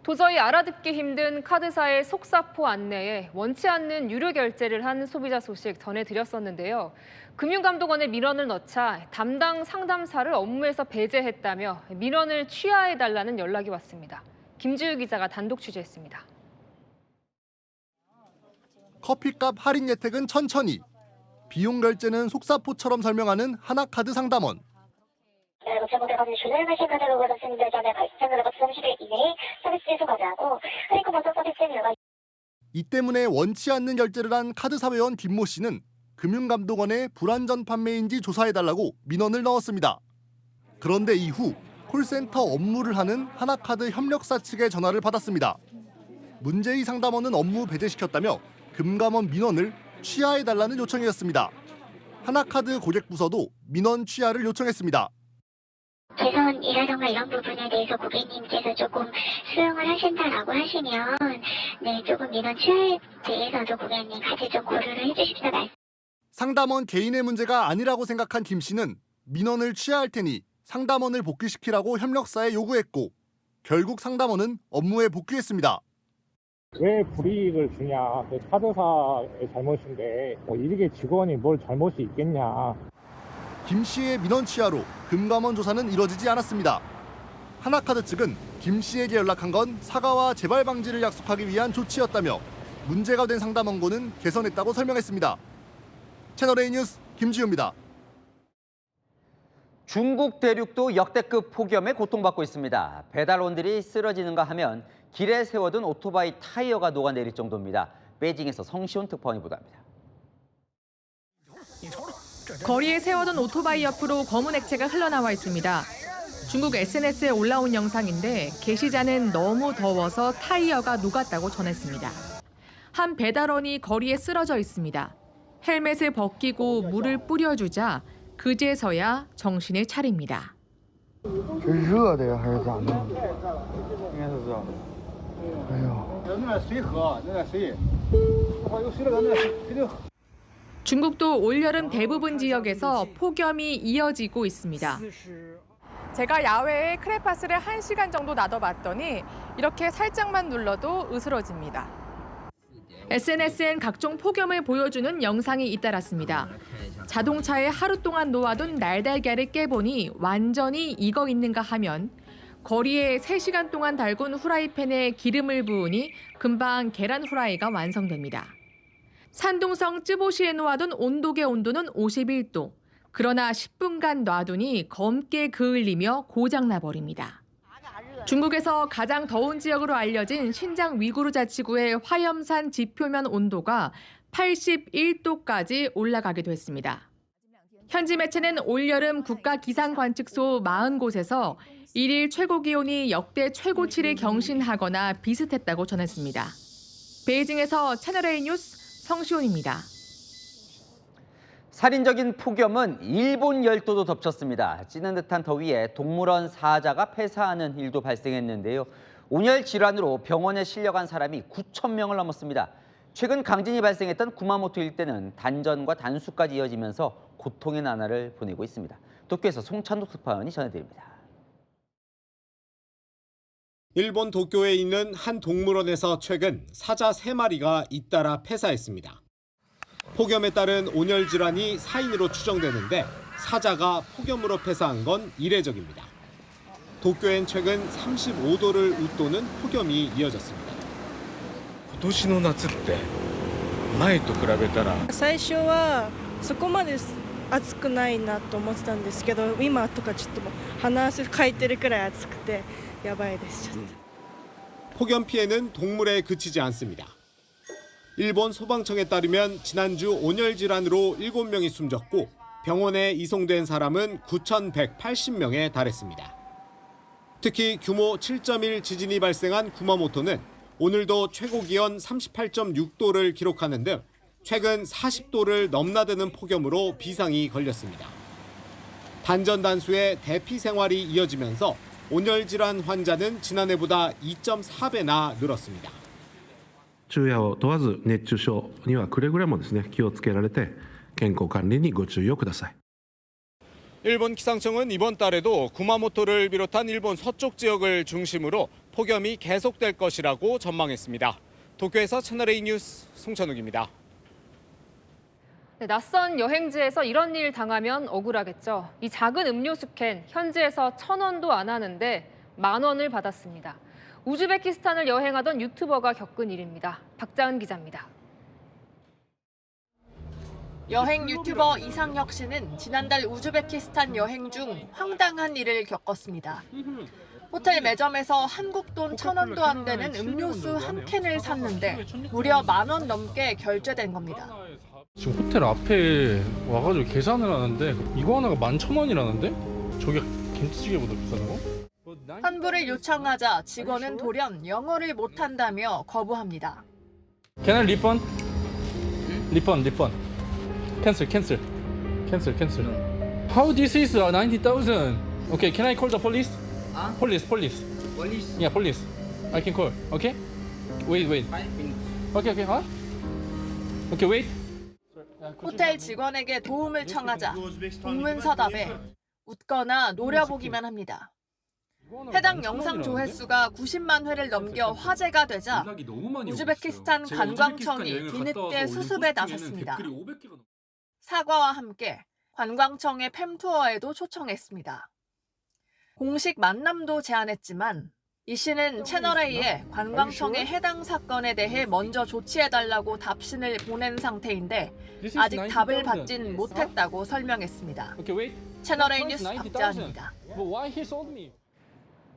도저히 알아듣기 힘든 카드사의 속사포 안내에 원치 않는 유료 결제를 한 소비자 소식 전해드렸었는데요. 금융감독원에 민원을 넣자 담당 상담사를 업무에서 배제했다며 민원을 취하해달라는 연락이 왔습니다. 김지우 기자가 단독 취재했습니다. 커피값 할인 혜택은 천천히, 비용 결제는 속사포처럼 설명하는 하나카드 상담원. 고쳐보도록 주문하신 카드로 받았습니다. 전에 발생으로 30일 이내에 서비스에서 가져하고 할인권 번호 서비스는 열과. 이 때문에 원치 않는 결제를 한 카드 사회원 김모 씨는 금융감독원에 불안전 판매인지 조사해달라고 민원을 넣었습니다. 그런데 이후 콜센터 업무를 하는 하나카드 협력사 측의 전화를 받았습니다. 문제의 상담원은 업무 배제시켰다며 금감원 민원을 취하해달라는 요청이었습니다. 하나카드 고객부서도 민원 취하를 요청했습니다. 개선이라던가 이런 부분에 대해서 고객님께서 조금 수용을 하신다라고 하시면 조금 민원 취하에 대해서도 고객님 같이 좀 고려를 해주십사. 상담원 개인의 문제가 아니라고 생각한 김 씨는 민원을 취하할 테니 상담원을 복귀시키라고 협력사에 요구했고 결국 상담원은 업무에 복귀했습니다. 왜 불이익을 주냐? 카드사의 잘못인데 이게 직원이 뭘 잘못이 있겠냐? 김 씨의 민원 취하로 금감원 조사는 이뤄지지 않았습니다. 하나카드 측은 김 씨에게 연락한 건 사과와 재발 방지를 약속하기 위한 조치였다며 문제가 된 상담 원고는 개선했다고 설명했습니다. 채널A 뉴스 김지우입니다. 중국 대륙도 역대급 폭염에 고통받고 있습니다. 배달원들이 쓰러지는가 하면 길에 세워둔 오토바이 타이어가 녹아내릴 정도입니다. 베이징에서 성시온 특파원이 보도합니다. 거리에 세워둔 오토바이 옆으로 검은 액체가 흘러나와 있습니다. 중국 SNS에 올라온 영상인데 게시자는 너무 더워서 타이어가 녹았다고 전했습니다. 한 배달원이 거리에 쓰러져 있습니다. 헬멧을 벗기고 물을 뿌려주자 그제서야 정신을 차립니다. 중국도 올여름 대부분 지역에서 폭염이 이어지고 있습니다. 제가 야외에 크레파스를 1시간 정도 놔둬봤더니 이렇게 살짝만 눌러도 으스러집니다. SNS엔 각종 폭염을 보여주는 영상이 잇따랐습니다. 자동차에 하루 동안 놓아둔 날달걀을 깨보니 완전히 익어 있는가 하면 거리에 3시간 동안 달군 후라이팬에 기름을 부으니 금방 계란 후라이가 완성됩니다. 산둥성 쯔보시에 놓아둔 온도계 온도는 51도. 그러나 10분간 놔두니 검게 그을리며 고장나 버립니다. 중국에서 가장 더운 지역으로 알려진 신장 위구르 자치구의 화염산 지표면 온도가 81도까지 올라가기도 했습니다. 현지 매체는 올여름 국가기상관측소 40곳에서 일일 최고 기온이 역대 최고치를 경신하거나 비슷했다고 전했습니다. 베이징에서 채널A 뉴스 성시온입니다. 살인적인 폭염은 일본 열도도 덮쳤습니다. 찌는 듯한 더위에 동물원 사자가 폐사하는 일도 발생했는데요. 온열 질환으로 병원에 실려간 사람이 9천 명을 넘었습니다. 최근 강진이 발생했던 구마모토 일대는 단전과 단수까지 이어지면서 고통의 나날을 보내고 있습니다. 도쿄에서 송찬욱 특파원이 전해드립니다. 일본 도쿄에 있는 한 동물원에서 최근 사자 3마리가 잇따라 폐사했습니다. 폭염에 따른 온열 질환이 사인으로 추정되는데 사자가 폭염으로 폐사한 건 이례적입니다. 도쿄엔 최근 35도를 웃도는 폭염이 이어졌습니다. 今年の夏って前と比べたら最初はそこまで暑くないなと思ってたんですけど、今とかちょっともう鼻汗かいてるくらい暑くてやばいです。 폭염 피해는 동물에 그치지 않습니다. 일본 소방청에 따르면 지난주 온열 질환으로 7명이 숨졌고 병원에 이송된 사람은 9,180명에 달했습니다. 특히 규모 7.1 지진이 발생한 구마모토는 오늘도 최고 기온 38.6도를 기록하는 등 최근 40도를 넘나드는 폭염으로 비상이 걸렸습니다. 단전 단수의 대피 생활이 이어지면서 온열 질환 환자는 지난해보다 2.4배나 늘었습니다. 昼夜を問わず熱中症にはくれぐれもですね気をつけられて健康管理にご注意をください. 일본 기상청은 이번 달에도 구마모토를 비롯한 일본 서쪽 지역을 중심으로 폭염이 계속될 것이라고 전망했습니다. 도쿄에서 채널A 뉴스 송찬욱입니다. 네, 낯선 여행지에서 이런 일 당하면 억울하겠죠. 이 작은 음료수 캔 현지에서 1,000원도 안 하는데 10,000원을 받았습니다. 우즈베키스탄을 여행하던 유튜버가 겪은 일입니다. 박자은 기자입니다. 여행 유튜버 이상혁 씨는 지난달 우즈베키스탄 여행 중 황당한 일을 겪었습니다. 호텔 매점에서 한국 돈 1,000원도 안 되는 음료수 한 캔을 샀는데 무려 10,000원 넘게 결제된 겁니다. 지금 호텔 앞에 와가지고 계산을 하는데 이거 하나가 11,000원이라는데? 저게 김치찌개보다 비싸다고? 환불을 요청하자 직원은 돌연 영어를 못한다며 거부합니다. Can I refund? Refund. Cancel. How this is 90,000? Okay, can I call the police? Police. Yeah, police. I can call. Okay? Wait. 5 minutes. Okay. Okay, wait. 호텔 직원에게 도움을 청하자 동문서답에 웃거나 노려보기만 합니다. 해당 영상 조회수가 90만 회를 넘겨 화제가 되자 우즈베키스탄 관광청이 뒤늦게 수습에 나섰습니다. 사과와 함께 관광청의 팸투어에도 초청했습니다. 공식 만남도 제안했지만 이 씨는 채널A에 관광청의 해당 사건에 대해 먼저 조치해달라고 답신을 보낸 상태인데 아직 답을 받진 못했다고 설명했습니다. 채널A 뉴스 박지아입니다.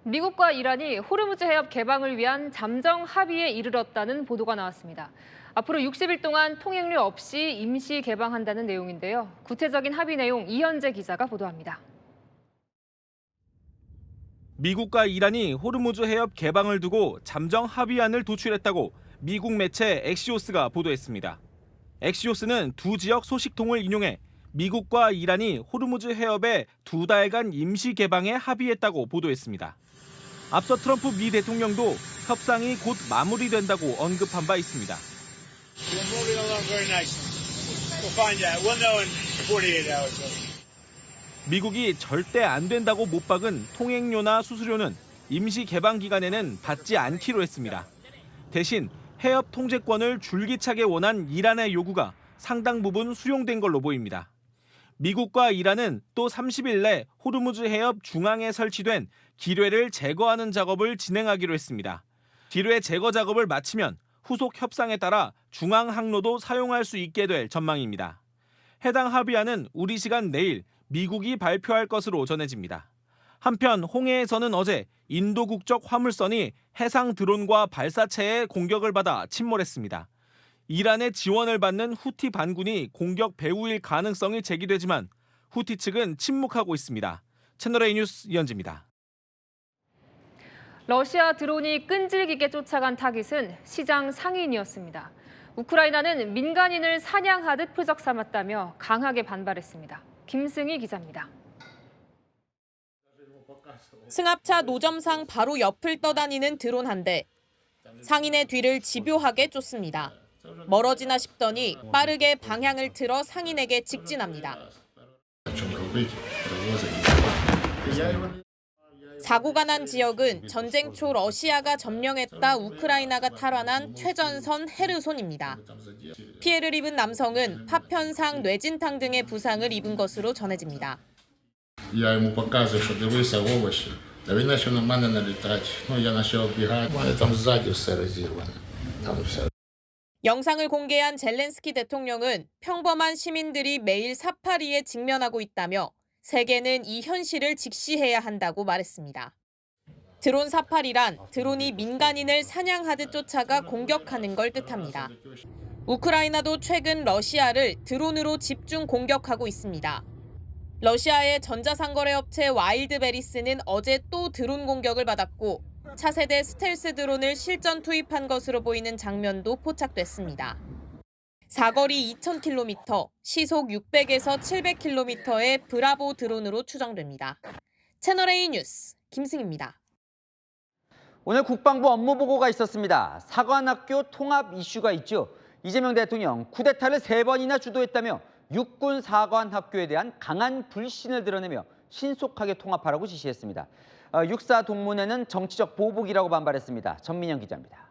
미국과 이란이 호르무즈 해협 개방을 위한 잠정 합의에 이르렀다는 보도가 나왔습니다. 앞으로 60일 동안 통행료 없이 임시 개방한다는 내용인데요. 구체적인 합의 내용 이현재 기자가 보도합니다. 미국과 이란이 호르무즈 해협 개방을 두고 잠정 합의안을 도출했다고 미국 매체 엑시오스가 보도했습니다. 엑시오스는 두 지역 소식통을 인용해 미국과 이란이 호르무즈 해협의 2달간 임시 개방에 합의했다고 보도했습니다. 앞서 트럼프 미 대통령도 협상이 곧 마무리된다고 언급한 바 있습니다. 미국이 절대 안 된다고 못 박은 통행료나 수수료는 임시 개방 기간에는 받지 않기로 했습니다. 대신 해협 통제권을 줄기차게 원한 이란의 요구가 상당 부분 수용된 걸로 보입니다. 미국과 이란은 또 30일 내 호르무즈 해협 중앙에 설치된 기뢰를 제거하는 작업을 진행하기로 했습니다. 기뢰 제거 작업을 마치면 후속 협상에 따라 중앙 항로도 사용할 수 있게 될 전망입니다. 해당 합의안은 우리 시간 내일 미국이 발표할 것으로 전해집니다. 한편 홍해에서는 어제 인도 국적 화물선이 해상 드론과 발사체의 공격을 받아 침몰했습니다. 이란의 지원을 받는 후티 반군이 공격 배후일 가능성이 제기되지만 후티 측은 침묵하고 있습니다. 채널A 뉴스 이현지입니다. 러시아 드론이 끈질기게 쫓아간 타깃은 시장 상인이었습니다. 우크라이나는 민간인을 사냥하듯 표적 삼았다며 강하게 반발했습니다. 김승희 기자입니다. 승합차 노점상 바로 옆을 떠다니는 드론 한 대. 상인의 뒤를 집요하게 쫓습니다. 멀어지나 싶더니 빠르게 방향을 틀어 상인에게 직진합니다. 사고가 난 지역은 전쟁 초 러시아가 점령했다 우크라이나가 탈환한 최전선 헤르손입니다. 피해를 입은 남성은 파편상, 뇌진탕 등의 부상을 입은 것으로 전해집니다. 영상을 공개한 젤렌스키 대통령은 평범한 시민들이 매일 사파리에 직면하고 있다며 세계는 이 현실을 직시해야 한다고 말했습니다. 드론 사파리란 드론이 민간인을 사냥하듯 쫓아가 공격하는 걸 뜻합니다. 우크라이나도 최근 러시아를 드론으로 집중 공격하고 있습니다. 러시아의 전자상거래 업체 와일드베리스는 어제 또 드론 공격을 받았고 차세대 스텔스 드론을 실전 투입한 것으로 보이는 장면도 포착됐습니다. 사거리 2,000km, 시속 600에서 700km의 브라보 드론으로 추정됩니다. 채널A 뉴스 김승희입니다. 오늘 국방부 업무 보고가 있었습니다. 사관학교 통합 이슈가 있죠. 이재명 대통령 쿠데타를 3번이나 주도했다며 육군 사관학교에 대한 강한 불신을 드러내며 신속하게 통합하라고 지시했습니다. 육사 동문회는 정치적 보복이라고 반발했습니다. 전민영 기자입니다.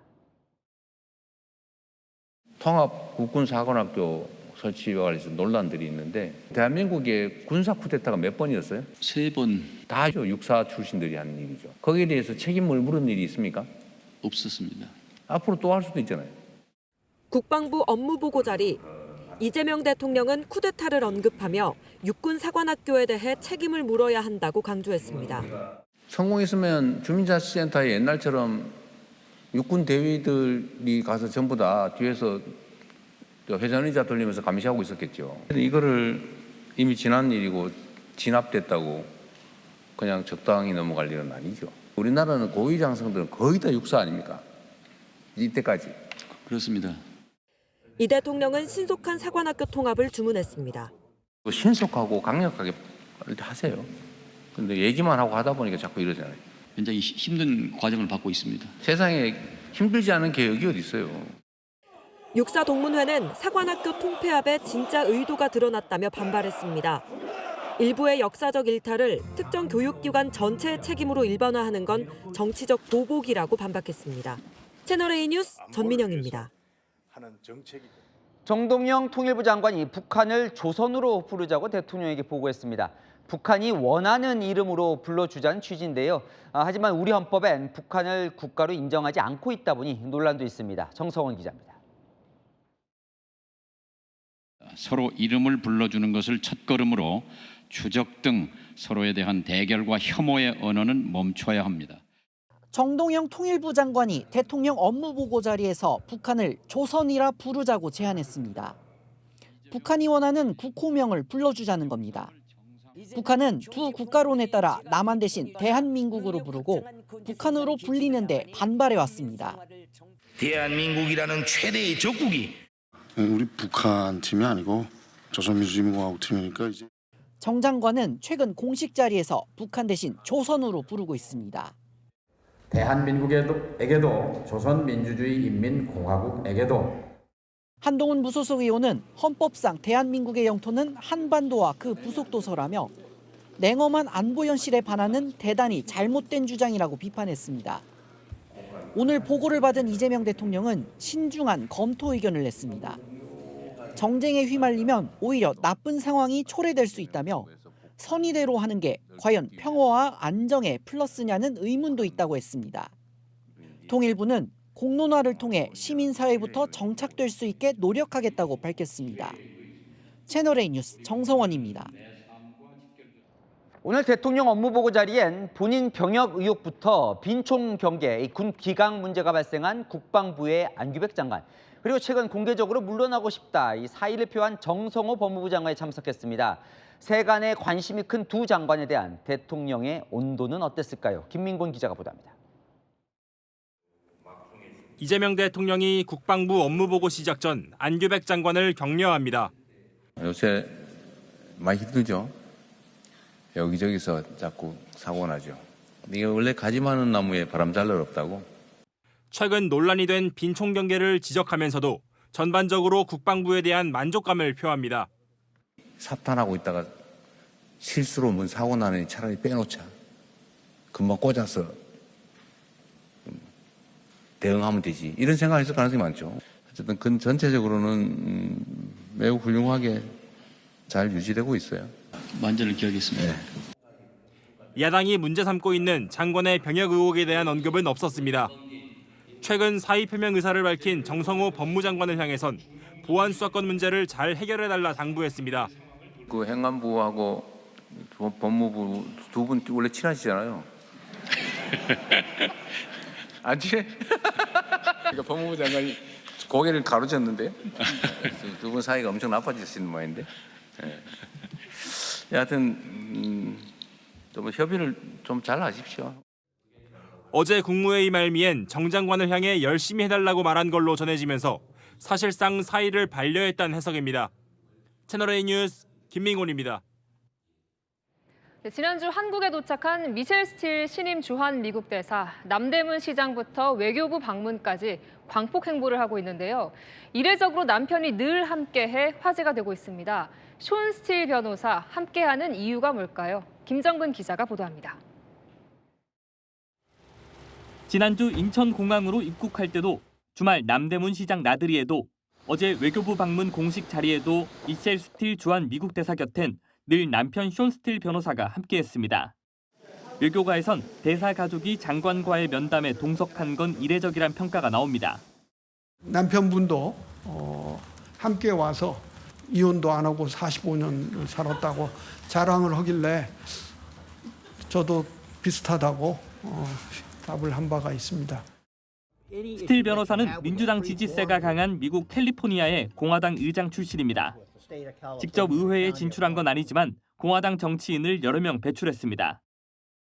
통합 국군 사관학교 설치와 관련해서 논란들이 있는데 대한민국의 군사 쿠데타가 몇 번이었어요? 3번. 다 육사 출신들이 하는 일이죠. 거기에 대해서 책임을 물은 일이 있습니까? 없었습니다. 앞으로 또 할 수도 있잖아요. 국방부 업무보고 자리. 이재명 대통령은 쿠데타를 언급하며 육군 사관학교에 대해 책임을 물어야 한다고 강조했습니다. 성공했으면 주민자치센터에 옛날처럼 육군 대위들이 가서 전부 다 뒤에서 회전의자 돌리면서 감시하고 있었겠죠. 이거를 이미 지난 일이고 진압됐다고 그냥 적당히 넘어갈 일은 아니죠. 우리나라는 고위장성들은 거의 다 육사 아닙니까? 이때까지. 그렇습니다. 이 대통령은 신속한 사관학교 통합을 주문했습니다. 신속하고 강력하게 하세요. 근데 얘기만 하고 하다 보니까 자꾸 이러잖아요. 굉장히 힘든 과정을 받고 있습니다. 세상에 힘들지 않은 개혁이 어디 있어요. 육사 동문회는 사관학교 통폐합에 진짜 의도가 드러났다며 반발했습니다. 일부의 역사적 일탈을 특정 교육기관 전체의 책임으로 일반화하는 건 정치적 보복이라고 반박했습니다. 채널A 뉴스 전민영입니다. 정동영 통일부 장관이 북한을 조선으로 부르자고 대통령에게 보고했습니다. 북한이 원하는 이름으로 불러주자는 취지인데요. 하지만 우리 헌법엔 북한을 국가로 인정하지 않고 있다 보니 논란도 있습니다. 정성원 기자입니다. 서로 이름을 불러주는 것을 첫걸음으로 추적 등 서로에 대한 대결과 혐오의 언어는 멈춰야 합니다. 정동영 통일부 장관이 대통령 업무보고 자리에서 북한을 조선이라 부르자고 제안했습니다. 북한이 원하는 국호명을 불러주자는 겁니다. 북한은 두 국가론에 따라 남한 대신 대한민국으로 부르고 북한으로 불리는데 반발해왔습니다. 대한민국이라는 최대의 적국이 우리 북한 팀이 아니고 조선민주주의공화국 팀이니까 이제. 정 장관은 최근 공식 자리에서 북한 대신 조선으로 부르고 있습니다. 대한민국에게도 조선민주주의인민공화국에게도. 한동훈 무소속 의원은 헌법상 대한민국의 영토는 한반도와 그 부속도서라며 냉엄한 안보 현실에 반하는 대단히 잘못된 주장이라고 비판했습니다. 오늘 보고를 받은 이재명 대통령은 신중한 검토 의견을 냈습니다. 정쟁에 휘말리면 오히려 나쁜 상황이 초래될 수 있다며 선의대로 하는 게 과연 평화와 안정에 플러스냐는 의문도 있다고 했습니다. 통일부는 공론화를 통해 시민사회부터 정착될 수 있게 노력하겠다고 밝혔습니다. 채널A 뉴스 정성원입니다. 오늘 대통령 업무보고 자리엔 본인 병역 의혹부터 빈총 경계, 군 기강 문제가 발생한 국방부의 안규백 장관, 그리고 최근 공개적으로 물러나고 싶다 이 사의를 표한 정성호 법무부 장관이 참석했습니다. 세간의 관심이 큰 두 장관에 대한 대통령의 온도는 어땠을까요? 김민곤 기자가 보도합니다. 이재명 대통령이 국방부 업무보고 시작 전 안규백 장관을 격려합니다. 요새 많이 힘들죠. 여기저기서 자꾸 사고 나죠. 이게 원래 가지 많은 나무에 바람 잘 날 없다고. 최근 논란이 된 빈총 경계를 지적하면서도 전반적으로 국방부에 대한 만족감을 표합니다. 사탄하고 있다가 실수로 뭔 사고 나니 차라리 빼놓자. 금방 꽂아서 대응하면 되지. 이런 생각을 했을 가능성이 많죠. 어쨌든 그 전체적으로는 매우 훌륭하게 잘 유지되고 있어요. 만전을 기하겠습니다. 야당이 문제 삼고 있는 장관의 병역 의혹에 대한 언급은 없었습니다. 최근 사의 표명 의사를 밝힌 정성호 법무장관을 향해선 보안 수사권 문제를 잘 해결해달라 당부했습니다. 그 행안부하고 법무부 두 분 원래 친하시잖아요. 안 친해? 그러니까 법무부 장관이 고개를 가로젓는데요. 두 분 사이가 엄청 나빠지시는 모양인데. 여하튼 좀 협의를 좀 잘 하십시오. 어제 국무회의 말미엔 정 장관을 향해 열심히 해달라고 말한 걸로 전해지면서 사실상 사의를 반려했다는 해석입니다. 채널A 뉴스 김민곤입니다. 지난주 한국에 도착한 미셸 스틸 신임 주한 미국 대사, 남대문 시장부터 외교부 방문까지 광폭 행보를 하고 있는데요. 이례적으로 남편이 늘 함께해 화제가 되고 있습니다. 숀 스틸 변호사 함께하는 이유가 뭘까요? 김정근 기자가 보도합니다. 지난주 인천공항으로 입국할 때도 주말 남대문 시장 나들이에도 어제 외교부 방문 공식 자리에도 미셸 스틸 주한 미국 대사 곁엔 늘 남편 숀 스틸 변호사가 함께했습니다. 외교가에선 대사 가족이 장관과의 면담에 동석한 건 이례적이란 평가가 나옵니다. 남편분도 함께 와서 이혼도 안 하고 45년을 살았다고 자랑을 하길래 저도 비슷하다고 답을 한 바가 있습니다. 스틸 변호사는 민주당 지지세가 강한 미국 캘리포니아의 공화당 의장 출신입니다. 직접 의회에 진출한 건 아니지만 공화당 정치인을 여러 명 배출했습니다.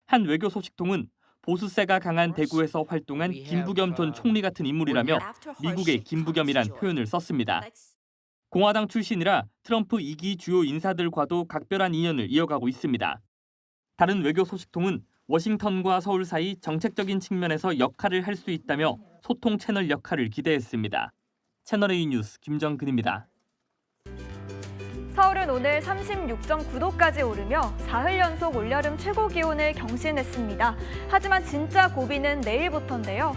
한 외교 소식통은 보수세가 강한 대구에서 활동한 김부겸 전 총리 같은 인물이라며 미국의 김부겸이란 표현을 썼습니다. 공화당 출신이라 트럼프 2기 주요 인사들과도 각별한 인연을 이어가고 있습니다. 다른 외교 소식통은 워싱턴과 서울 사이 정책적인 측면에서 역할을 할 수 있다며 소통 채널 역할을 기대했습니다. 채널A 뉴스 김정근입니다. 서울은 오늘 36.9도까지 오르며 사흘 연속 올여름 최고 기온을 경신했습니다. 하지만 진짜 고비는 내일부터인데요.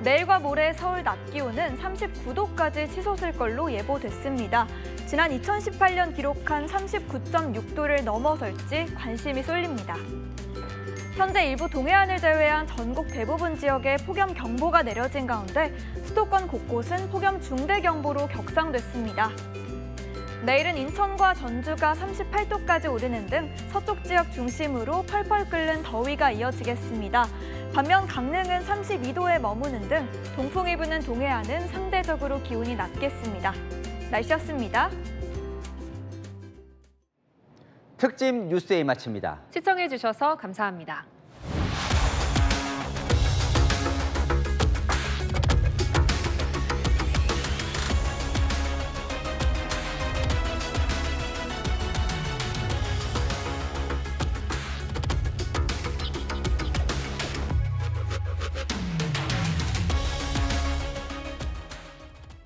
내일과 모레 서울 낮 기온은 39도까지 치솟을 걸로 예보됐습니다. 지난 2018년 기록한 39.6도를 넘어설지 관심이 쏠립니다. 현재 일부 동해안을 제외한 전국 대부분 지역에 폭염경보가 내려진 가운데 수도권 곳곳은 폭염 중대경보로 격상됐습니다. 내일은 인천과 전주가 38도까지 오르는 등 서쪽 지역 중심으로 펄펄 끓는 더위가 이어지겠습니다. 반면 강릉은 32도에 머무는 등 동풍이 부는 동해안은 상대적으로 기온이 낮겠습니다. 날씨였습니다. 특집 뉴스데이 마칩니다. 시청해주셔서 감사합니다.